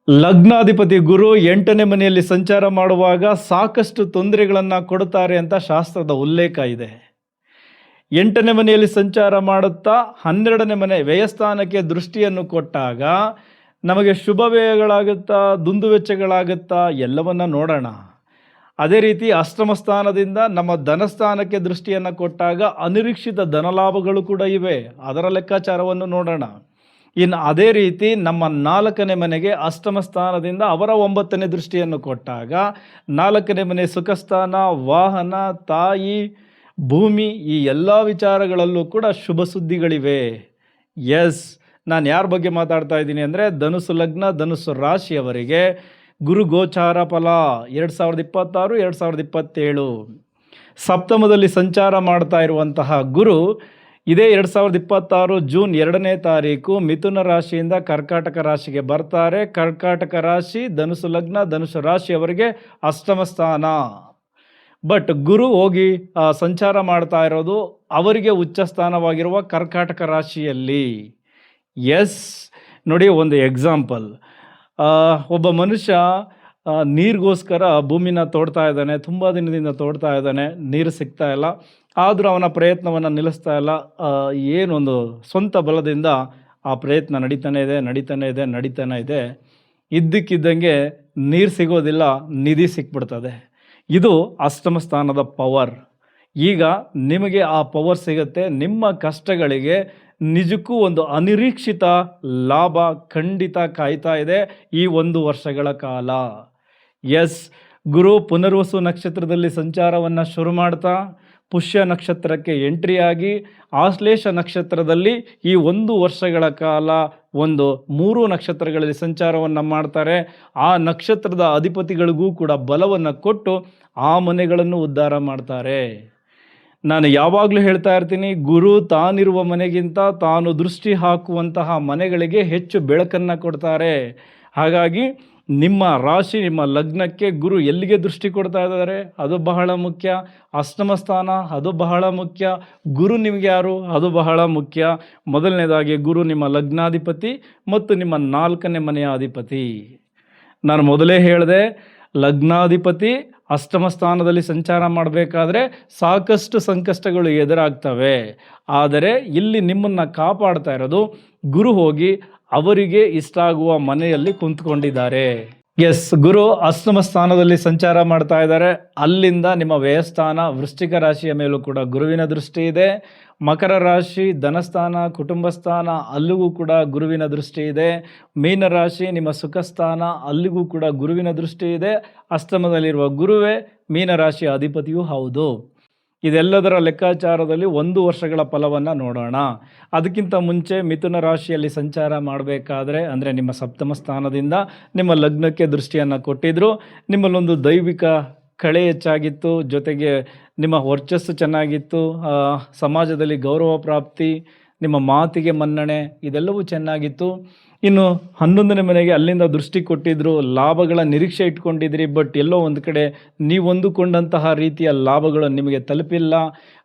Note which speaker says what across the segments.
Speaker 1: ಲಗ್ನಾಧಿಪತಿ ಗುರು 8ನೇ ಮನೆಯಲ್ಲಿ ಸಂಚಾರ ಮಾಡುವಾಗ ಸಾಕಷ್ಟು ತೊಂದರೆಗಳನ್ನು ಕೊಡುತ್ತಾರೆ ಅಂತ ಶಾಸ್ತ್ರದ ಉಲ್ಲೇಖ ಇದೆ. 8ನೇ ಮನೆಯಲ್ಲಿ ಸಂಚಾರ ಮಾಡುತ್ತಾ 12ನೇ ಮನೆ ವ್ಯಯಸ್ಥಾನಕ್ಕೆ ದೃಷ್ಟಿಯನ್ನು ಕೊಟ್ಟಾಗ ನಮಗೆ ಶುಭ ವ್ಯಯಗಳಾಗುತ್ತಾ, ದುಂದುವೆಚ್ಚಗಳಾಗುತ್ತಾ ಎಲ್ಲವನ್ನ ನೋಡೋಣ. ಅದೇ ರೀತಿ ಅಷ್ಟಮ ಸ್ಥಾನದಿಂದ ನಮ್ಮ ಧನಸ್ಥಾನಕ್ಕೆ ದೃಷ್ಟಿಯನ್ನು ಕೊಟ್ಟಾಗ ಅನಿರೀಕ್ಷಿತ ಧನಲಾಭಗಳು ಕೂಡ ಇವೆ, ಅದರ ಲೆಕ್ಕಾಚಾರವನ್ನು ನೋಡೋಣ. ಇನ್ನು ಅದೇ ರೀತಿ ನಮ್ಮ 4ನೇ ಮನೆಗೆ ಅಷ್ಟಮ ಸ್ಥಾನದಿಂದ ಅವರ 9ನೇ ದೃಷ್ಟಿಯನ್ನು ಕೊಟ್ಟಾಗ 4ನೇ ಮನೆ ಸುಖಸ್ಥಾನ, ವಾಹನ, ತಾಯಿ, ಭೂಮಿ, ಈ ಎಲ್ಲ ವಿಚಾರಗಳಲ್ಲೂ ಕೂಡ ಶುಭ ಸುದ್ದಿಗಳಿವೆ. ಎಸ್, ನಾನು ಯಾರ ಬಗ್ಗೆ ಮಾತಾಡ್ತಾ ಇದ್ದೀನಿ ಅಂದರೆ ಧನುಸು ಲಗ್ನ, ಧನುಸು ರಾಶಿಯವರಿಗೆ ಗುರು ಗೋಚಾರ ಫಲ 2026, 2027 ಸಪ್ತಮದಲ್ಲಿ ಸಂಚಾರ ಮಾಡ್ತಾ ಇರುವಂತಹ ಗುರು ಇದೇ 2026 ಜೂನ್ 2ನೇ ತಾರೀಕು ಮಿಥುನ ರಾಶಿಯಿಂದ ಕರ್ಕಾಟಕ ರಾಶಿಗೆ ಬರ್ತಾರೆ. ಕರ್ಕಾಟಕ ರಾಶಿ, ಧನುಸು ಲಗ್ನ, ಧನುಸು ರಾಶಿಯವರಿಗೆ ಅಷ್ಟಮ ಸ್ಥಾನ. ಬಟ್ ಗುರು ಹೋಗಿ ಸಂಚಾರ ಮಾಡ್ತಾ ಇರೋದು ಅವರಿಗೆ ಉಚ್ಚ ಸ್ಥಾನವಾಗಿರುವ ಕರ್ಕಾಟಕ ರಾಶಿಯಲ್ಲಿ. ಎಸ್, ನೋಡಿ ಒಂದು ಎಕ್ಸಾಂಪಲ್. ಒಬ್ಬ ಮನುಷ್ಯ ನೀರಿಗೋಸ್ಕರ ಭೂಮಿನ ತೋಡ್ತಾ ಇದ್ದಾನೆ, ತುಂಬ ದಿನದಿಂದ ತೋಡ್ತಾ ಇದ್ದಾನೆ, ನೀರು ಸಿಗ್ತಾ ಇಲ್ಲ. ಆದರೂ ಅವನ ಪ್ರಯತ್ನವನ್ನು ನಿಲ್ಲಿಸ್ತಾ ಇಲ್ಲ. ಏನೊಂದು ಸ್ವಂತ ಬಲದಿಂದ ಆ ಪ್ರಯತ್ನ ನಡೀತಾನೆ ಇದೆ. ಇದ್ದಕ್ಕಿದ್ದಂಗೆ ನೀರು ಸಿಗೋದಿಲ್ಲ, ನಿಧಿ ಸಿಕ್ಬಿಡ್ತದೆ. ಇದು ಅಷ್ಟಮ ಸ್ಥಾನದ ಪವರ್. ಈಗ ನಿಮಗೆ ಆ ಪವರ್ ಸಿಗುತ್ತೆ. ನಿಮ್ಮ ಕಷ್ಟಗಳಿಗೆ ನಿಜಕ್ಕೂ ಒಂದು ಅನಿರೀಕ್ಷಿತ ಲಾಭ ಖಂಡಿತ ಕಾಯ್ತಾ ಇದೆ ಈ 1 ವರ್ಷಗಳ ಕಾಲ. ಎಸ್, ಗುರು ಪುನರ್ವಸು ನಕ್ಷತ್ರದಲ್ಲಿ ಸಂಚಾರವನ್ನು ಶುರು ಮಾಡ್ತಾ ಪುಷ್ಯ ನಕ್ಷತ್ರಕ್ಕೆ ಎಂಟ್ರಿಯಾಗಿ ಆಶ್ಲೇಷ ನಕ್ಷತ್ರದಲ್ಲಿ ಈ 1 ವರ್ಷಗಳ ಕಾಲ 3 ನಕ್ಷತ್ರಗಳಲ್ಲಿ ಸಂಚಾರವನ್ನು ಮಾಡ್ತಾರೆ. ಆ ನಕ್ಷತ್ರದ ಅಧಿಪತಿಗಳಿಗೂ ಕೂಡ ಬಲವನ್ನು ಕೊಟ್ಟು ಆ ಮನೆಗಳನ್ನು ಉದ್ಧಾರ ಮಾಡ್ತಾರೆ. ನಾನು ಯಾವಾಗಲೂ ಹೇಳ್ತಾ ಇರ್ತೀನಿ, ಗುರು ತಾನಿರುವ ಮನೆಗಿಂತ ತಾನು ದೃಷ್ಟಿ ಹಾಕುವಂತಹ ಮನೆಗಳಿಗೆ ಹೆಚ್ಚು ಬೆಳಕನ್ನು ಕೊಡ್ತಾರೆ. ಹಾಗಾಗಿ ನಿಮ್ಮ ರಾಶಿ, ನಿಮ್ಮ ಲಗ್ನಕ್ಕೆ ಗುರು ಎಲ್ಲಿಗೆ ದೃಷ್ಟಿ ಕೊಡ್ತಾ ಇದ್ದಾರೆ ಅದು ಬಹಳ ಮುಖ್ಯ. ಅಷ್ಟಮ ಸ್ಥಾನ ಅದು ಬಹಳ ಮುಖ್ಯ. ಗುರು ನಿಮಗೆ ಯಾರು ಅದು ಬಹಳ ಮುಖ್ಯ. ಮೊದಲನೇದಾಗಿ ಗುರು ನಿಮ್ಮ ಲಗ್ನಾಧಿಪತಿ ಮತ್ತು ನಿಮ್ಮ 4ನೇ ಮನೆಯ ಅಧಿಪತಿ. ನಾನು ಮೊದಲೇ ಹೇಳಿದೆ, ಲಗ್ನಾಧಿಪತಿ ಅಷ್ಟಮ ಸ್ಥಾನದಲ್ಲಿ ಸಂಚಾರ ಮಾಡಬೇಕಾದ್ರೆ ಸಾಕಷ್ಟು ಸಂಕಷ್ಟಗಳು ಎದುರಾಗ್ತವೆ. ಆದರೆ ಇಲ್ಲಿ ನಿಮ್ಮನ್ನು ಕಾಪಾಡ್ತಾ ಇರೋದು ಗುರು ಹೋಗಿ ಅವರಿಗೆ ಇಷ್ಟ ಆಗುವ ಮನೆಯಲ್ಲಿ ಕುಂತ್ಕೊಂಡಿದ್ದಾರೆ. ಎಸ್, ಗುರು ಅಷ್ಟಮ ಸ್ಥಾನದಲ್ಲಿ ಸಂಚಾರ ಮಾಡ್ತಾ ಇದ್ದಾರೆ. ಅಲ್ಲಿಂದ ನಿಮ್ಮ ವ್ಯಯಸ್ಥಾನ ವೃಶ್ಚಿಕ ರಾಶಿಯ ಮೇಲೂ ಕೂಡ ಗುರುವಿನ ದೃಷ್ಟಿ ಇದೆ. ಮಕರ ರಾಶಿ, ಧನಸ್ಥಾನ, ಕುಟುಂಬ ಸ್ಥಾನ, ಅಲ್ಲಿಗೂ ಕೂಡ ಗುರುವಿನ ದೃಷ್ಟಿ ಇದೆ. ಮೀನ ರಾಶಿ ನಿಮ್ಮ ಸುಖಸ್ಥಾನ, ಅಲ್ಲಿಗೂ ಕೂಡ ಗುರುವಿನ ದೃಷ್ಟಿ ಇದೆ. ಅಷ್ಟಮದಲ್ಲಿರುವ ಗುರುವೇ ಮೀನರಾಶಿಯ ಅಧಿಪತಿಯೂ ಹೌದು. ಇದೆಲ್ಲದರ ಲೆಕ್ಕಾಚಾರದಲ್ಲಿ 1 ವರ್ಷಗಳ ಫಲವನ್ನು ನೋಡೋಣ. ಅದಕ್ಕಿಂತ ಮುಂಚೆ ಮಿಥುನ ರಾಶಿಯಲ್ಲಿ ಸಂಚಾರ ಮಾಡಬೇಕಾದ್ರೆ ಅಂದರೆ ನಿಮ್ಮ ಸಪ್ತಮ ಸ್ಥಾನದಿಂದ ನಿಮ್ಮ ಲಗ್ನಕ್ಕೆ ದೃಷ್ಟಿಯನ್ನು ಕೊಟ್ಟಿದ್ದರು. ನಿಮ್ಮಲ್ಲೊಂದು ದೈವಿಕ ಕಳೆ ಹೆಚ್ಚಾಗಿತ್ತು, ಜೊತೆಗೆ ನಿಮ್ಮ ವರ್ಚಸ್ಸು ಚೆನ್ನಾಗಿತ್ತು, ಸಮಾಜದಲ್ಲಿ ಗೌರವ ಪ್ರಾಪ್ತಿ, ನಿಮ್ಮ ಮಾತಿಗೆ ಮನ್ನಣೆ, ಇದೆಲ್ಲವೂ ಚೆನ್ನಾಗಿತ್ತು. ಇನ್ನು 11ನೇ ಮನೆಗೆ ಅಲ್ಲಿಂದ ದೃಷ್ಟಿ ಕೊಟ್ಟಿದ್ದರು, ಲಾಭಗಳ ನಿರೀಕ್ಷೆ ಇಟ್ಕೊಂಡಿದ್ರಿ. ಬಟ್ ಎಲ್ಲೋ ಒಂದು ಕಡೆ ನೀವು ಅಂದುಕೊಂಡಂತಹ ರೀತಿಯ ಲಾಭಗಳು ನಿಮಗೆ ತಲುಪಿಲ್ಲ.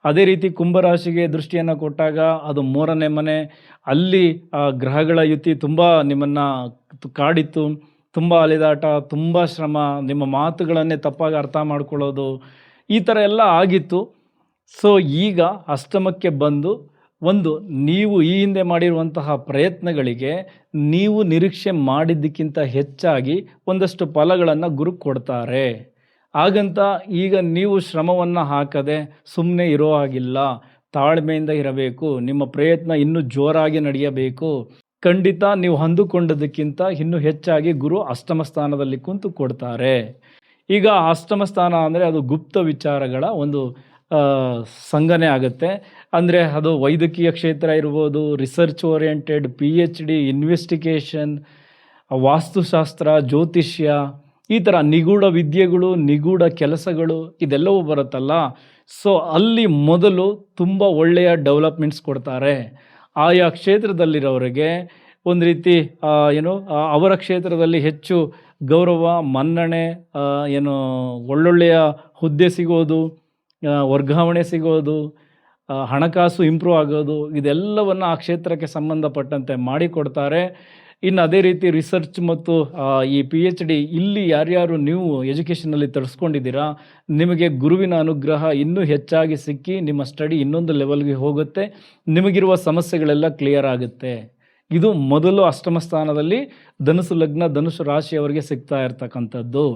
Speaker 1: ಅದೇ ರೀತಿ ಕುಂಭರಾಶಿಗೆ ದೃಷ್ಟಿಯನ್ನು ಕೊಟ್ಟಾಗ ಅದು 3ನೇ ಮನೆ, ಅಲ್ಲಿ ಗ್ರಹಗಳ ಯುತಿ ತುಂಬ ನಿಮ್ಮನ್ನು ಕಾಡಿತ್ತು. ತುಂಬ ಅಲೆದಾಟ, ತುಂಬ ಶ್ರಮ, ನಿಮ್ಮ ಮಾತುಗಳನ್ನೇ ತಪ್ಪಾಗಿ ಅರ್ಥ ಮಾಡ್ಕೊಳ್ಳೋದು, ಈ ಥರ ಎಲ್ಲ ಆಗಿತ್ತು. ಸೊ ಈಗ ಅಷ್ಟಮಕ್ಕೆ ಬಂದು ನೀವು ಈ ಹಿಂದೆ ಮಾಡಿರುವಂತಹ ಪ್ರಯತ್ನಗಳಿಗೆ ನೀವು ನಿರೀಕ್ಷೆ ಮಾಡಿದ್ದಕ್ಕಿಂತ ಹೆಚ್ಚಾಗಿ ಒಂದಷ್ಟು ಫಲಗಳನ್ನು ಗುರು ಕೊಡ್ತಾರೆ. ಹಾಗಂತ ಈಗ ನೀವು ಶ್ರಮವನ್ನು ಹಾಕದೆ ಸುಮ್ಮನೆ ಇರೋ ಹಾಗಿಲ್ಲ, ತಾಳ್ಮೆಯಿಂದ ಇರಬೇಕು. ನಿಮ್ಮ ಪ್ರಯತ್ನ ಇನ್ನೂ ಜೋರಾಗಿ ನಡೆಯಬೇಕು. ಖಂಡಿತ ನೀವು ಅಂದುಕೊಂಡದಕ್ಕಿಂತ ಇನ್ನೂ ಹೆಚ್ಚಾಗಿ ಗುರು ಅಷ್ಟಮ ಸ್ಥಾನದಲ್ಲಿ ಕುಂತು ಕೊಡ್ತಾರೆ. ಈಗ ಅಷ್ಟಮ ಸ್ಥಾನ ಅಂದರೆ ಅದು ಗುಪ್ತ ವಿಚಾರಗಳ ಒಂದು ಸಂಘನೆ ಆಗುತ್ತೆ. ಅಂದರೆ ಅದು ವೈದ್ಯಕೀಯ ಕ್ಷೇತ್ರ ಇರ್ಬೋದು, ರಿಸರ್ಚ್ ಓರಿಯೆಂಟೆಡ್, PhD, ಇನ್ವೆಸ್ಟಿಗೇಷನ್, ವಾಸ್ತುಶಾಸ್ತ್ರ, ಜ್ಯೋತಿಷ್ಯ, ಈ ಥರ ನಿಗೂಢ ವಿದ್ಯೆಗಳು, ನಿಗೂಢ ಕೆಲಸಗಳು ಇದೆಲ್ಲವೂ ಬರುತ್ತಲ್ಲ. ಸೊ ಅಲ್ಲಿ ಮೊದಲು ತುಂಬ ಒಳ್ಳೆಯ ಡೆವಲಪ್ಮೆಂಟ್ಸ್ ಕೊಡ್ತಾರೆ. ಆಯಾ ಕ್ಷೇತ್ರದಲ್ಲಿರೋರಿಗೆ ಒಂದು ರೀತಿ ಅವರ ಕ್ಷೇತ್ರದಲ್ಲಿ ಹೆಚ್ಚು ಗೌರವ, ಮನ್ನಣೆ, ಒಳ್ಳೊಳ್ಳೆಯ ಹುದ್ದೆ ಸಿಗೋದು, ವರ್ಗಾವಣೆ ಸಿಗೋದು, ಹಣಕಾಸು ಇಂಪ್ರೂವ್ ಆಗೋದು, ಇದೆಲ್ಲವನ್ನು ಆ ಕ್ಷೇತ್ರಕ್ಕೆ ಸಂಬಂಧಪಟ್ಟಂತೆ ಮಾಡಿಕೊಡ್ತಾರೆ. ಇನ್ನು ಅದೇ ರೀತಿ ರಿಸರ್ಚ್ ಮತ್ತು ಈ PhD ಇಲ್ಲಿ ಯಾರ್ಯಾರು ನೀವು ಎಜುಕೇಷನಲ್ಲಿ ತರಿಸ್ಕೊಂಡಿದ್ದೀರಾ, ನಿಮಗೆ ಗುರುವಿನ ಅನುಗ್ರಹ ಇನ್ನೂ ಹೆಚ್ಚಾಗಿ ಸಿಕ್ಕಿ ನಿಮ್ಮ ಸ್ಟಡಿ ಇನ್ನೊಂದು ಲೆವೆಲ್ಗೆ ಹೋಗುತ್ತೆ, ನಿಮಗಿರುವ ಸಮಸ್ಯೆಗಳೆಲ್ಲ ಕ್ಲಿಯರ್ ಆಗುತ್ತೆ. ಇದು ಮೊದಲು ಅಷ್ಟಮ ಸ್ಥಾನದಲ್ಲಿ ಧನುಸು ಲಗ್ನ ಧನುಸು ರಾಶಿಯವರಿಗೆ ಸಿಗ್ತಾ ಇರ್ತಕ್ಕಂಥದ್ದು.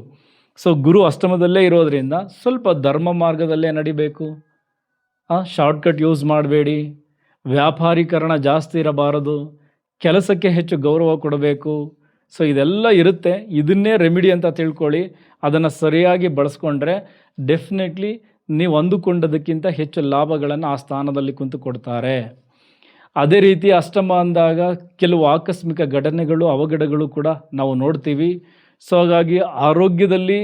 Speaker 1: ಸೊ ಗುರು ಅಷ್ಟಮದಲ್ಲೇ ಇರೋದ್ರಿಂದ ಸ್ವಲ್ಪ ಧರ್ಮ ಮಾರ್ಗದಲ್ಲೇ ನಡಿಬೇಕು, ಶಾರ್ಟ್ಕಟ್ ಯೂಸ್ ಮಾಡಬೇಡಿ, ವ್ಯಾಪಾರೀಕರಣ ಜಾಸ್ತಿ ಇರಬಾರದು, ಕೆಲಸಕ್ಕೆ ಹೆಚ್ಚು ಗೌರವ ಕೊಡಬೇಕು. ಸೊ ಇದೆಲ್ಲ ಇರುತ್ತೆ. ಇದನ್ನೇ ರೆಮಿಡಿ ಅಂತ ತಿಳ್ಕೊಳ್ಳಿ. ಅದನ್ನು ಸರಿಯಾಗಿ ಬಳಸ್ಕೊಂಡ್ರೆ ಡೆಫಿನೆಟ್ಲಿ ನೀವು ಅಂದುಕೊಂಡದಕ್ಕಿಂತ ಹೆಚ್ಚು ಲಾಭಗಳನ್ನು ಆ ಸ್ಥಾನದಲ್ಲಿ ಕುಂತು ಕೊಡ್ತಾರೆ. ಅದೇ ರೀತಿ ಅಷ್ಟಮ ಅಂದಾಗ ಕೆಲವು ಆಕಸ್ಮಿಕ ಘಟನೆಗಳು ಅವಘಡಗಳು ಕೂಡ ನಾವು ನೋಡ್ತೀವಿ. ಸೊ ಹಾಗಾಗಿ ಆರೋಗ್ಯದಲ್ಲಿ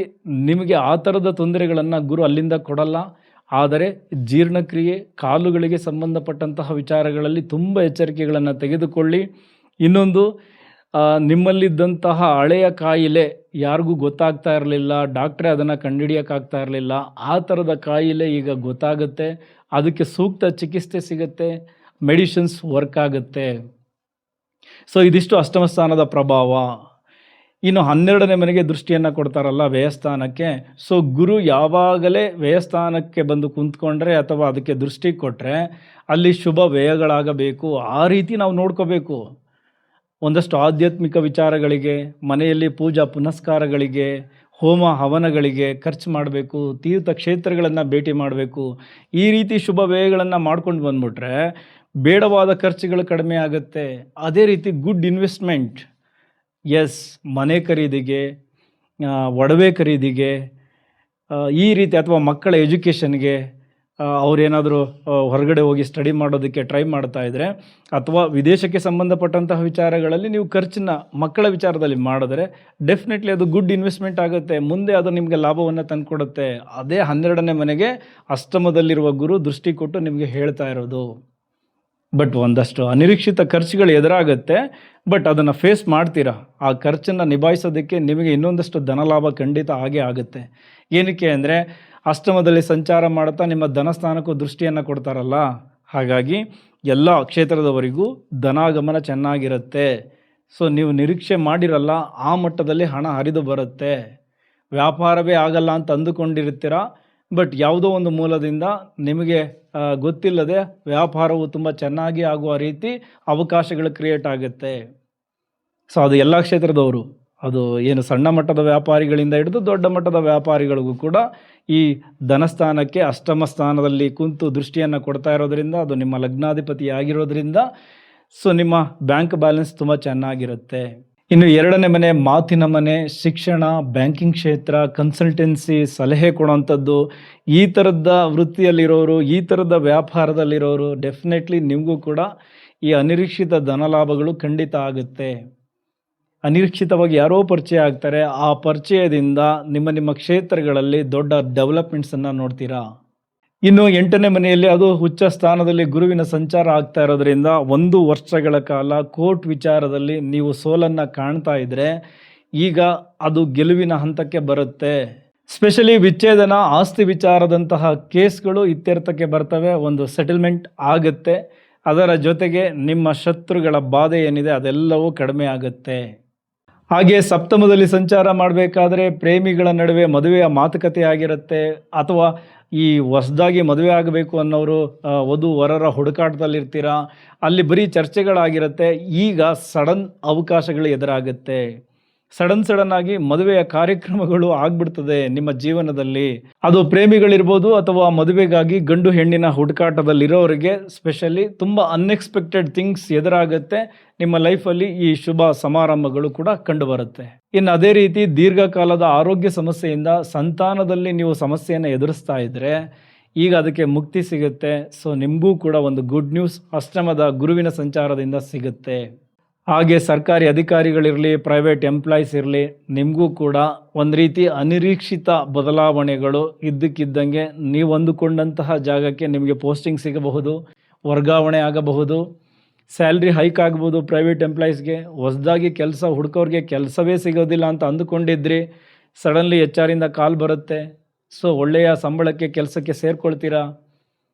Speaker 1: ನಿಮಗೆ ಆ ಥರದ ತೊಂದರೆಗಳನ್ನು ಗುರು ಅಲ್ಲಿಂದ ಕೊಡಲ್ಲ. ಆದರೆ ಜೀರ್ಣಕ್ರಿಯೆ, ಕಾಲುಗಳಿಗೆ ಸಂಬಂಧಪಟ್ಟಂತಹ ವಿಚಾರಗಳಲ್ಲಿ ತುಂಬ ಎಚ್ಚರಿಕೆಗಳನ್ನು ತೆಗೆದುಕೊಳ್ಳಿ. ಇನ್ನೊಂದು, ನಿಮ್ಮಲ್ಲಿದ್ದಂತಹ ಹಳೆಯ ಕಾಯಿಲೆ ಯಾರಿಗೂ ಗೊತ್ತಾಗ್ತಾ ಇರಲಿಲ್ಲ, ಡಾಕ್ಟ್ರೇ ಅದನ್ನು ಕಂಡುಹಿಡಿಯೋಕ್ಕಾಗ್ತಾ ಇರಲಿಲ್ಲ, ಆ ಥರದ ಕಾಯಿಲೆ ಈಗ ಗೊತ್ತಾಗುತ್ತೆ, ಅದಕ್ಕೆ ಸೂಕ್ತ ಚಿಕಿತ್ಸೆ ಸಿಗುತ್ತೆ, ಮೆಡಿಸಿನ್ಸ್ ವರ್ಕ್ ಆಗುತ್ತೆ. ಸೊ ಇದಿಷ್ಟು ಅಷ್ಟಮ ಸ್ಥಾನದ ಪ್ರಭಾವ. ಇನ್ನು 12ನೇ ಮನೆಗೆ ದೃಷ್ಟಿಯನ್ನು ಕೊಡ್ತಾರಲ್ಲ ವ್ಯಯಸ್ಥಾನಕ್ಕೆ. ಸೊ ಗುರು ಯಾವಾಗಲೇ ವ್ಯಯಸ್ಥಾನಕ್ಕೆ ಬಂದು ಕುಂತ್ಕೊಂಡ್ರೆ ಅಥವಾ ಅದಕ್ಕೆ ದೃಷ್ಟಿ ಕೊಟ್ಟರೆ ಅಲ್ಲಿ ಶುಭ ವ್ಯಯಗಳಾಗಬೇಕು. ಆ ರೀತಿ ನಾವು ನೋಡ್ಕೋಬೇಕು. ಒಂದಷ್ಟು ಆಧ್ಯಾತ್ಮಿಕ ವಿಚಾರಗಳಿಗೆ, ಮನೆಯಲ್ಲಿ ಪೂಜಾ ಪುನಸ್ಕಾರಗಳಿಗೆ, ಹೋಮ ಹವನಗಳಿಗೆ ಖರ್ಚು ಮಾಡಬೇಕು, ತೀರ್ಥಕ್ಷೇತ್ರಗಳನ್ನು ಭೇಟಿ ಮಾಡಬೇಕು. ಈ ರೀತಿ ಶುಭ ವ್ಯಯಗಳನ್ನು ಮಾಡ್ಕೊಂಡು ಬಂದ್ಬಿಟ್ರೆ ಬೇಡವಾದ ಖರ್ಚುಗಳು ಕಡಿಮೆ ಆಗುತ್ತೆ. ಅದೇ ರೀತಿ ಗುಡ್ ಇನ್ವೆಸ್ಟ್ಮೆಂಟ್, ಮನೆ ಖರೀದಿಗೆ, ಒಡವೆ ಖರೀದಿಗೆ, ಈ ರೀತಿ ಅಥವಾ ಮಕ್ಕಳ ಎಜುಕೇಷನ್ಗೆ, ಅವರೇನಾದರೂ ಹೊರಗಡೆ ಹೋಗಿ ಸ್ಟಡಿ ಮಾಡೋದಕ್ಕೆ ಟ್ರೈ ಮಾಡ್ತಾ ಇದ್ದರೆ ಅಥವಾ ವಿದೇಶಕ್ಕೆ ಸಂಬಂಧಪಟ್ಟಂತಹ ವಿಚಾರಗಳಲ್ಲಿ ನೀವು ಖರ್ಚನ್ನ ಮಕ್ಕಳ ವಿಚಾರದಲ್ಲಿ ಮಾಡಿದ್ರೆ ಡೆಫಿನೆಟ್ಲಿ ಅದು ಗುಡ್ ಇನ್ವೆಸ್ಟ್ಮೆಂಟ್ ಆಗುತ್ತೆ. ಮುಂದೆ ಅದು ನಿಮಗೆ ಲಾಭವನ್ನು ತಂದುಕೊಡುತ್ತೆ. ಅದೇ 12ನೇ ಮನೆಗೆ ಅಷ್ಟಮದಲ್ಲಿರುವ ಗುರು ದೃಷ್ಟಿ ಕೊಟ್ಟು ನಿಮಗೆ ಹೇಳ್ತಾ ಇರೋದು. ಬಟ್ ಒಂದಷ್ಟು ಅನಿರೀಕ್ಷಿತ ಖರ್ಚುಗಳು ಎದುರಾಗುತ್ತೆ, ಬಟ್ ಅದನ್ನು ಫೇಸ್ ಮಾಡ್ತೀರಾ. ಆ ಖರ್ಚನ್ನು ನಿಭಾಯಿಸೋದಕ್ಕೆ ನಿಮಗೆ ಇನ್ನೊಂದಷ್ಟು ಧನಲಾಭ ಖಂಡಿತ ಆಗೇ ಆಗುತ್ತೆ. ಏನಕ್ಕೆ ಅಂದರೆ ಅಷ್ಟಮದಲ್ಲಿ ಸಂಚಾರ ಮಾಡುತ್ತಾ ನಿಮ್ಮ ಧನಸ್ಥಾನಕ್ಕೂ ದೃಷ್ಟಿಯನ್ನು ಕೊಡ್ತಾರಲ್ಲ, ಹಾಗಾಗಿ ಎಲ್ಲ ಕ್ಷೇತ್ರದವರಿಗೂ ಧನಾಗಮನ ಚೆನ್ನಾಗಿರುತ್ತೆ. ಸೊ ನೀವು ನಿರೀಕ್ಷೆ ಮಾಡಿರಲ್ಲ ಆ ಮಟ್ಟದಲ್ಲಿ ಹಣ ಹರಿದು ಬರುತ್ತೆ. ವ್ಯಾಪಾರವೇ ಆಗಲ್ಲ ಅಂತ ಅಂದುಕೊಂಡಿರ್ತೀರ, ಬಟ್ ಯಾವುದೋ ಒಂದು ಮೂಲದಿಂದ ನಿಮಗೆ ಗೊತ್ತಿಲ್ಲದೆ ವ್ಯಾಪಾರವು ತುಂಬ ಚೆನ್ನಾಗಿ ಆಗುವ ರೀತಿ ಅವಕಾಶಗಳು ಕ್ರಿಯೇಟ್ ಆಗುತ್ತೆ. ಸೊ ಅದು ಎಲ್ಲ ಕ್ಷೇತ್ರದವರು, ಅದು ಏನು ಸಣ್ಣ ಮಟ್ಟದ ವ್ಯಾಪಾರಿಗಳಿಂದ ಹಿಡಿದು ದೊಡ್ಡ ಮಟ್ಟದ ವ್ಯಾಪಾರಿಗಳಿಗೂ ಕೂಡ ಈ ಧನಸ್ಥಾನಕ್ಕೆ ಅಷ್ಟಮ ಸ್ಥಾನದಲ್ಲಿ ಕುಂತು ದೃಷ್ಟಿಯನ್ನು ಕೊಡ್ತಾ ಇರೋದ್ರಿಂದ, ಅದು ನಿಮ್ಮ ಲಗ್ನಾಧಿಪತಿ ಆಗಿರೋದ್ರಿಂದ ಸೊ ನಿಮ್ಮ ಬ್ಯಾಂಕ್ ಬ್ಯಾಲೆನ್ಸ್ ತುಂಬ ಚೆನ್ನಾಗಿರುತ್ತೆ. ಇನ್ನು 2ನೇ ಮನೆ ಮಾತಿನ ಮನೆ, ಶಿಕ್ಷಣ, ಬ್ಯಾಂಕಿಂಗ್ ಕ್ಷೇತ್ರ, ಕನ್ಸಲ್ಟೆನ್ಸಿ, ಸಲಹೆ ಕೊಡುವಂಥದ್ದು, ಈ ಥರದ ವೃತ್ತಿಯಲ್ಲಿರೋರು, ಈ ಥರದ ವ್ಯಾಪಾರದಲ್ಲಿರೋರು ಡೆಫಿನೆಟ್ಲಿ ನಿಮಗೂ ಕೂಡ ಈ ಅನಿರೀಕ್ಷಿತ ಧನಲಾಭಗಳು ಖಂಡಿತ ಆಗುತ್ತೆ. ಅನಿರೀಕ್ಷಿತವಾಗಿ ಯಾರೋ ಪರಿಚಯ ಆಗ್ತಾರೆ, ಆ ಪರಿಚಯದಿಂದ ನಿಮ್ಮ ಕ್ಷೇತ್ರಗಳಲ್ಲಿ ದೊಡ್ಡ ಡೆವಲಪ್ಮೆಂಟ್ಸನ್ನು ನೋಡ್ತೀರಾ. ಇನ್ನು 8ನೇ ಮನೆಯಲ್ಲಿ ಅದು ಉಚ್ಚ ಸ್ಥಾನದಲ್ಲಿ ಗುರುವಿನ ಸಂಚಾರ ಆಗ್ತಾ ಇರೋದ್ರಿಂದ 1 ವರ್ಷಗಳ ಕಾಲ ಕೋರ್ಟ್ ವಿಚಾರದಲ್ಲಿ ನೀವು ಸೋಲನ್ನು ಕಾಣ್ತಾ ಇದ್ದರೆ ಈಗ ಅದು ಗೆಲುವಿನ ಹಂತಕ್ಕೆ ಬರುತ್ತೆ. ಸ್ಪೆಷಲಿ ವಿಚ್ಛೇದನ, ಆಸ್ತಿ ವಿಚಾರದಂತಹ ಕೇಸ್ಗಳು ಇತ್ಯರ್ಥಕ್ಕೆ ಬರ್ತವೆ, ಒಂದು ಸೆಟಲ್ಮೆಂಟ್ ಆಗುತ್ತೆ. ಅದರ ಜೊತೆಗೆ ನಿಮ್ಮ ಶತ್ರುಗಳ ಬಾಧೆ ಏನಿದೆ ಅದೆಲ್ಲವೂ ಕಡಿಮೆ ಆಗುತ್ತೆ. ಹಾಗೆ ಸಪ್ತಮದಲ್ಲಿ ಸಂಚಾರ ಮಾಡಬೇಕಾದ್ರೆ ಪ್ರೇಮಿಗಳ ನಡುವೆ ಮದುವೆಯ ಮಾತುಕತೆ ಆಗಿರುತ್ತೆ, ಅಥವಾ ಈ ಹೊಸದಾಗಿ ಮದುವೆ ಆಗಬೇಕು ಅನ್ನೋರು ವಧು ವರರ ಹುಡುಕಾಟದಲ್ಲಿರ್ತೀರ, ಅಲ್ಲಿ ಬರೀ ಚರ್ಚೆಗಳಾಗಿರುತ್ತೆ. ಈಗ ಸಡನ್ ಅವಕಾಶಗಳು ಎದುರಾಗುತ್ತೆ. ಸಡನ್ ಆಗಿ ಮದುವೆಯ ಕಾರ್ಯಕ್ರಮಗಳು ಆಗ್ಬಿಡ್ತದೆ ನಿಮ್ಮ ಜೀವನದಲ್ಲಿ. ಅದು ಪ್ರೇಮಿಗಳಿರ್ಬೋದು ಅಥವಾ ಮದುವೆಗಾಗಿ ಗಂಡು ಹೆಣ್ಣಿನ ಹುಡುಕಾಟದಲ್ಲಿರೋರಿಗೆ ಸ್ಪೆಷಲಿ ತುಂಬ ಅನ್ಎಕ್ಸ್ಪೆಕ್ಟೆಡ್ ಥಿಂಗ್ಸ್ ಎದುರಾಗುತ್ತೆ. ನಿಮ್ಮ ಲೈಫಲ್ಲಿ ಈ ಶುಭ ಸಮಾರಂಭಗಳು ಕೂಡ ಕಂಡುಬರುತ್ತೆ. ಇನ್ನು ಅದೇ ರೀತಿ ದೀರ್ಘಕಾಲದ ಆರೋಗ್ಯ ಸಮಸ್ಯೆಯಿಂದ ಸಂತಾನದಲ್ಲಿ ನೀವು ಸಮಸ್ಯೆಯನ್ನು ಎದುರಿಸ್ತಾ ಇದ್ದರೆ ಈಗ ಅದಕ್ಕೆ ಮುಕ್ತಿ ಸಿಗುತ್ತೆ. ಸೊ ನಿಮಗೂ ಕೂಡ ಒಂದು ಗುಡ್ ನ್ಯೂಸ್ ಅಷ್ಟಮದ ಗುರುವಿನ ಸಂಚಾರದಿಂದ ಸಿಗುತ್ತೆ. ಹಾಗೆ ಸರ್ಕಾರಿ ಅಧಿಕಾರಿಗಳಿರಲಿ, ಪ್ರೈವೇಟ್ ಎಂಪ್ಲಾಯೀಸ್ ಇರಲಿ, ನಿಮಗೂ ಕೂಡ ಒಂದು ರೀತಿ ಅನಿರೀಕ್ಷಿತ ಬದಲಾವಣೆಗಳು ಇದ್ದಕ್ಕಿದ್ದಂಗೆ ನೀವು ಅಂದುಕೊಂಡಂತಹ ಜಾಗಕ್ಕೆ ನಿಮಗೆ ಪೋಸ್ಟಿಂಗ್ ಸಿಗಬಹುದು, ವರ್ಗಾವಣೆ ಆಗಬಹುದು, ಸ್ಯಾಲ್ರಿ ಹೈಕ್ ಆಗ್ಬೋದು. ಪ್ರೈವೇಟ್ ಎಂಪ್ಲಾಯೀಸ್ಗೆ ಹೊಸದಾಗಿ ಕೆಲಸ ಹುಡುಕೋರಿಗೆ ಕೆಲಸವೇ ಸಿಗೋದಿಲ್ಲ ಅಂತ ಅಂದುಕೊಂಡಿದ್ರಿ, ಸಡನ್ಲಿ HR ಇಂದ ಕಾಲ್ ಬರುತ್ತೆ. ಸೊ ಒಳ್ಳೆಯ ಸಂಬಳಕ್ಕೆ ಕೆಲಸಕ್ಕೆ ಸೇರ್ಕೊಳ್ತೀರಾ.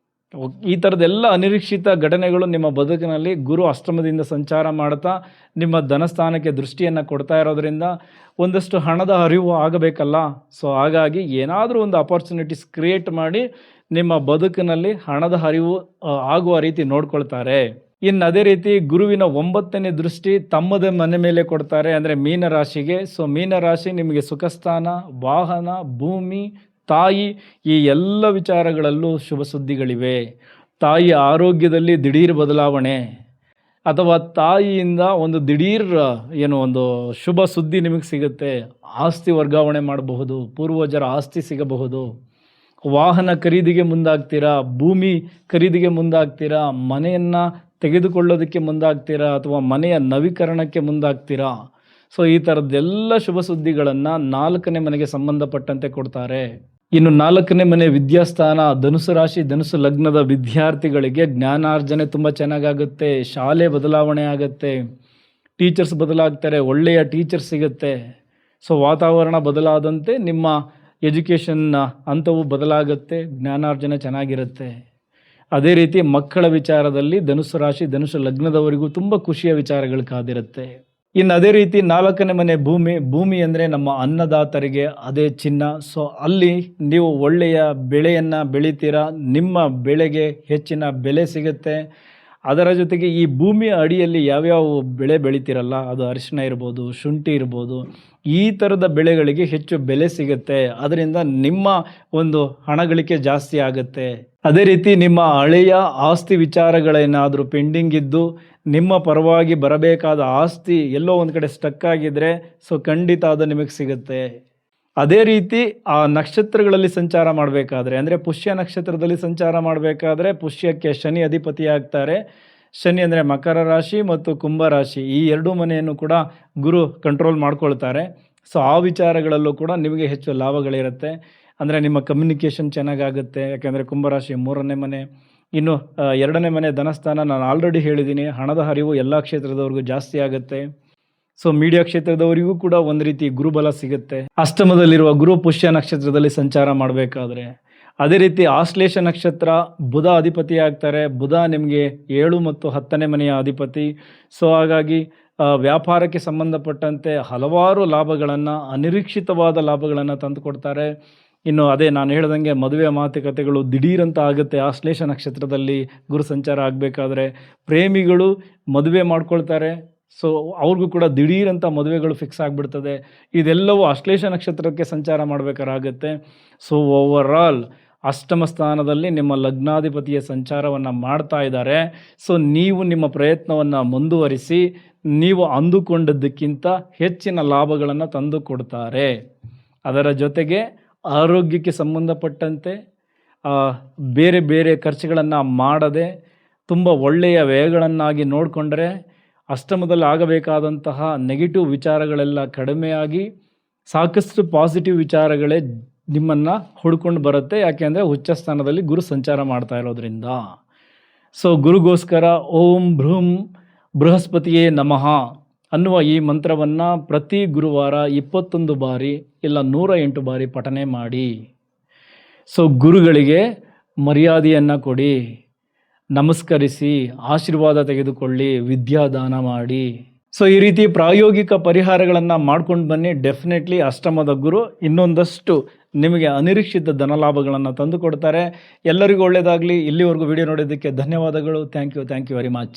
Speaker 1: ಈ ಥರದ್ದೆಲ್ಲ ಅನಿರೀಕ್ಷಿತ ಘಟನೆಗಳು ನಿಮ್ಮ ಬದುಕಿನಲ್ಲಿ ಗುರು ಅಷ್ಟಮದಿಂದ ಸಂಚಾರ ಮಾಡ್ತಾ ನಿಮ್ಮ ಧನಸ್ಥಾನಕ್ಕೆ ದೃಷ್ಟಿಯನ್ನು ಕೊಡ್ತಾ ಇರೋದ್ರಿಂದ ಒಂದಷ್ಟು ಹಣದ ಅರಿವು ಆಗಬೇಕಲ್ಲ. ಸೊ ಹಾಗಾಗಿ ಏನಾದರೂ ಒಂದು ಅಪರ್ಚುನಿಟೀಸ್ ಕ್ರಿಯೇಟ್ ಮಾಡಿ ನಿಮ್ಮ ಬದುಕಿನಲ್ಲಿ ಹಣದ ಅರಿವು ಆಗುವ ರೀತಿ ನೋಡ್ಕೊಳ್ತಾರೆ. ಇನ್ನು ಅದೇ ರೀತಿ ಗುರುವಿನ 9ನೇ ದೃಷ್ಟಿ ತಮ್ಮದೇ ಮನೆ ಮೇಲೆ ಕೊಡ್ತಾರೆ, ಅಂದರೆ ಮೀನರಾಶಿಗೆ. ಸೊ ಮೀನರಾಶಿ ನಿಮಗೆ ಸುಖಸ್ಥಾನ, ವಾಹನ, ಭೂಮಿ, ತಾಯಿ, ಈ ಎಲ್ಲ ವಿಚಾರಗಳಲ್ಲೂ ಶುಭ ಸುದ್ದಿಗಳಿವೆ. ತಾಯಿಯ ಆರೋಗ್ಯದಲ್ಲಿ ದಿಢೀರ್ ಬದಲಾವಣೆ ಅಥವಾ ತಾಯಿಯಿಂದ ಒಂದು ದಿಢೀರ್ ಒಂದು ಶುಭ ಸುದ್ದಿ ನಿಮಗೆ ಸಿಗುತ್ತೆ. ಆಸ್ತಿ ವರ್ಗಾವಣೆ ಮಾಡಬಹುದು, ಪೂರ್ವಜರ ಆಸ್ತಿ ಸಿಗಬಹುದು, ವಾಹನ ಖರೀದಿಗೆ ಮುಂದಾಗ್ತೀರಾ, ಭೂಮಿ ಖರೀದಿಗೆ ಮುಂದಾಗ್ತೀರಾ, ಮನೆಯನ್ನು ತೆಗೆದುಕೊಳ್ಳೋದಕ್ಕೆ ಮುಂದಾಗ್ತೀರಾ ಅಥವಾ ಮನೆಯ ನವೀಕರಣಕ್ಕೆ ಮುಂದಾಗ್ತೀರಾ. ಸೊ ಈ ಥರದ್ದೆಲ್ಲ ಶುಭ ಸುದ್ದಿಗಳನ್ನು 4ನೇ ಮನೆಗೆ ಸಂಬಂಧಪಟ್ಟಂತೆ ಕೊಡ್ತಾರೆ. ಇನ್ನು 4ನೇ ಮನೆ ವಿದ್ಯಾಸ್ಥಾನ, ಧನುಸು ರಾಶಿ, ಧನುಸು ಲಗ್ನದ ವಿದ್ಯಾರ್ಥಿಗಳಿಗೆ ಜ್ಞಾನಾರ್ಜನೆ ತುಂಬ ಚೆನ್ನಾಗಾಗುತ್ತೆ, ಶಾಲೆ ಬದಲಾವಣೆ ಆಗುತ್ತೆ, ಟೀಚರ್ಸ್ ಬದಲಾಗ್ತಾರೆ, ಒಳ್ಳೆಯ ಟೀಚರ್ಸ್ ಸಿಗುತ್ತೆ. ಸೊ ವಾತಾವರಣ ಬದಲಾದಂತೆ ನಿಮ್ಮ ಎಜುಕೇಷನ್ನ ಹಂತವು ಬದಲಾಗುತ್ತೆ, ಜ್ಞಾನಾರ್ಜನೆ ಚೆನ್ನಾಗಿರುತ್ತೆ. ಅದೇ ರೀತಿ ಮಕ್ಕಳ ವಿಚಾರದಲ್ಲಿ ಧನುಸು ರಾಶಿ, ಧನುಸು ಲಗ್ನದವರಿಗೂ ತುಂಬ ಖುಷಿಯ ವಿಚಾರಗಳು ಕಾದಿರುತ್ತೆ. ಇನ್ನು ಅದೇ ರೀತಿ 4ನೇ ಮನೆ ಭೂಮಿ ಅಂದರೆ ನಮ್ಮ ಅನ್ನದಾತರಿಗೆ ಅದೇ ಚಿನ್ನ. ಸೊ ಅಲ್ಲಿ ನೀವು ಒಳ್ಳೆಯ ಬೆಳೆಯನ್ನು ಬೆಳಿತೀರಾ, ನಿಮ್ಮ ಬೆಳೆಗೆ ಹೆಚ್ಚಿನ ಬೆಲೆ ಸಿಗುತ್ತೆ. ಅದರ ಜೊತೆಗೆ ಈ ಭೂಮಿಯ ಅಡಿಯಲ್ಲಿ ಯಾವ್ಯಾವ ಬೆಳೆ ಬೆಳಿತೀರಲ್ಲ, ಅದು ಅರಿಶಿಣ ಇರ್ಬೋದು, ಶುಂಠಿ ಇರ್ಬೋದು, ಈ ಥರದ ಬೆಳೆಗಳಿಗೆ ಹೆಚ್ಚು ಬೆಲೆ ಸಿಗುತ್ತೆ. ಅದರಿಂದ ನಿಮ್ಮ ಒಂದು ಹಣಗಳಿಕೆ ಜಾಸ್ತಿ ಆಗುತ್ತೆ. ಅದೇ ರೀತಿ ನಿಮ್ಮ ಹಳೆಯ ಆಸ್ತಿ ವಿಚಾರಗಳೇನಾದರೂ ಪೆಂಡಿಂಗ್ ಇದ್ದು ನಿಮ್ಮ ಪರವಾಗಿ ಬರಬೇಕಾದ ಆಸ್ತಿ ಎಲ್ಲೋ ಒಂದು ಕಡೆ ಸ್ಟಕ್ ಆಗಿದ್ರೆ ಸೊ ಖಂಡಿತ ಅದು ನಿಮಗೆ ಸಿಗುತ್ತೆ. ಅದೇ ರೀತಿ ಆ ನಕ್ಷತ್ರಗಳಲ್ಲಿ ಸಂಚಾರ ಮಾಡಬೇಕಾದ್ರೆ, ಅಂದರೆ ಪುಷ್ಯ ನಕ್ಷತ್ರದಲ್ಲಿ ಸಂಚಾರ ಮಾಡಬೇಕಾದ್ರೆ ಪುಷ್ಯಕ್ಕೆ ಶನಿ ಅಧಿಪತಿ ಆಗ್ತಾರೆ. ಶನಿ ಅಂದರೆ ಮಕರ ರಾಶಿ ಮತ್ತು ಕುಂಭ ರಾಶಿ, ಈ 2 ಮನೆಯನ್ನು ಕೂಡ ಗುರು ಕಂಟ್ರೋಲ್ ಮಾಡ್ಕೊಳ್ತಾರೆ. ಸೊ ಆ ವಿಚಾರಗಳಲ್ಲೂ ಕೂಡ ನಿಮಗೆ ಹೆಚ್ಚು ಲಾಭಗಳಿರುತ್ತೆ. ಅಂದರೆ ನಿಮ್ಮ ಕಮ್ಯುನಿಕೇಷನ್ ಚೆನ್ನಾಗಾಗುತ್ತೆ, ಯಾಕೆಂದರೆ ಕುಂಭರಾಶಿ 3ನೇ ಮನೆ. ಇನ್ನು 2ನೇ ಮನೆ ಧನಸ್ಥಾನ, ನಾನು ಆಲ್ರೆಡಿ ಹೇಳಿದ್ದೀನಿ, ಹಣದ ಹರಿವು ಎಲ್ಲ ಕ್ಷೇತ್ರದವ್ರಿಗೂ ಜಾಸ್ತಿ ಆಗುತ್ತೆ. ಸೊ ಮೀಡಿಯಾ ಕ್ಷೇತ್ರದವರಿಗೂ ಕೂಡ ಒಂದು ರೀತಿ ಗುರುಬಲ ಸಿಗುತ್ತೆ. ಅಷ್ಟಮದಲ್ಲಿರುವ ಗುರು ಪುಷ್ಯ ನಕ್ಷತ್ರದಲ್ಲಿ ಸಂಚಾರ ಮಾಡಬೇಕಾದ್ರೆ. ಅದೇ ರೀತಿ ಆಶ್ಲೇಷ ನಕ್ಷತ್ರ, ಬುಧ ಅಧಿಪತಿ ಆಗ್ತಾರೆ. ಬುಧ ನಿಮಗೆ 7 ಮತ್ತು 10ನೇ ಮನೆಯ ಅಧಿಪತಿ. ಸೊ ಹಾಗಾಗಿ ವ್ಯಾಪಾರಕ್ಕೆ ಸಂಬಂಧಪಟ್ಟಂತೆ ಹಲವಾರು ಲಾಭಗಳನ್ನು, ಅನಿರೀಕ್ಷಿತವಾದ ಲಾಭಗಳನ್ನು ತಂದು ಕೊಡ್ತಾರೆ. ಇನ್ನು ಅದೇ ನಾನು ಹೇಳ್ದಂಗೆ ಮದುವೆ ಮಾತುಕತೆಗಳು ದಿಢೀರಂತ ಆಗುತ್ತೆ ಆಶ್ಲೇಷ ನಕ್ಷತ್ರದಲ್ಲಿ ಗುರು ಸಂಚಾರ ಆಗಬೇಕಾದ್ರೆ. ಪ್ರೇಮಿಗಳು ಮದುವೆ ಮಾಡ್ಕೊಳ್ತಾರೆ, ಸೊ ಅವ್ರಿಗೂ ಕೂಡ ದಿಢೀರಂತ ಮದುವೆಗಳು ಫಿಕ್ಸ್ ಆಗಿಬಿಡ್ತದೆ. ಇದೆಲ್ಲವೂ ಆಶ್ಲೇಷ ನಕ್ಷತ್ರಕ್ಕೆ ಸಂಚಾರ ಮಾಡಬೇಕಾಗುತ್ತೆ. ಸೊ ಓವರಾಲ್ ಅಷ್ಟಮ ಸ್ಥಾನದಲ್ಲಿ ನಿಮ್ಮ ಲಗ್ನಾಧಿಪತಿಯ ಸಂಚಾರವನ್ನು ಮಾಡ್ತಾ ಇದ್ದಾರೆ. ಸೊ ನೀವು ನಿಮ್ಮ ಪ್ರಯತ್ನವನ್ನು ಮುಂದುವರಿಸಿ ನೀವು ಅಂದುಕೊಂಡದ್ದಕ್ಕಿಂತ ಹೆಚ್ಚಿನ ಲಾಭಗಳನ್ನು ತಂದು ಕೊಡ್ತಾರೆ. ಅದರ ಜೊತೆಗೆ ಆರೋಗ್ಯಕ್ಕೆ ಸಂಬಂಧಪಟ್ಟಂತೆ ಬೇರೆ ಬೇರೆ ಖರ್ಚುಗಳನ್ನು ಮಾಡದೆ ತುಂಬ ಒಳ್ಳೆಯ ವ್ಯಯಗಳನ್ನಾಗಿ ನೋಡಿಕೊಂಡ್ರೆ ಅಷ್ಟಮದಲ್ಲಿ ಆಗಬೇಕಾದಂತಹ ನೆಗೆಟಿವ್ ವಿಚಾರಗಳೆಲ್ಲ ಕಡಿಮೆಯಾಗಿ ಸಾಕಷ್ಟು ಪಾಸಿಟಿವ್ ವಿಚಾರಗಳೇ ನಿಮ್ಮನ್ನು ಹುಡ್ಕೊಂಡು ಬರುತ್ತೆ. ಯಾಕೆಂದರೆ ಉಚ್ಚ ಸ್ಥಾನದಲ್ಲಿ ಗುರು ಸಂಚಾರ ಮಾಡ್ತಾ ಇರೋದ್ರಿಂದ. ಸೊ ಗುರುಗೋಸ್ಕರ ಓಂ ಭ್ರೂಂ ಬೃಹಸ್ಪತಿಯೇ ನಮಃ ಅನ್ನುವ ಈ ಮಂತ್ರವನ್ನು ಪ್ರತಿ ಗುರುವಾರ 21 ಬಾರಿ ಇಲ್ಲ 108 ಬಾರಿ ಪಠನೆ ಮಾಡಿ. ಸೊ ಗುರುಗಳಿಗೆ ಮರ್ಯಾದೆಯನ್ನು ಕೊಡಿ, ನಮಸ್ಕರಿಸಿ, ಆಶೀರ್ವಾದ ತೆಗೆದುಕೊಳ್ಳಿ, ವಿದ್ಯಾದಾನ ಮಾಡಿ. ಸೊ ಈ ರೀತಿ ಪ್ರಾಯೋಗಿಕ ಪರಿಹಾರಗಳನ್ನು ಮಾಡ್ಕೊಂಡು ಬನ್ನಿ. ಡೆಫಿನೆಟ್ಲಿ ಅಷ್ಟಮದ ಗುರು ಇನ್ನೊಂದಷ್ಟು ನಿಮಗೆ ಅನಿರೀಕ್ಷಿತ ಧನಲಾಭಗಳನ್ನು ತಂದು ಕೊಡ್ತಾರೆ. ಎಲ್ಲರಿಗೂ ಒಳ್ಳೆಯದಾಗಲಿ. ಇಲ್ಲಿವರೆಗೂ ವಿಡಿಯೋ ನೋಡೋದಕ್ಕೆ ಧನ್ಯವಾದಗಳು. Thank you very much.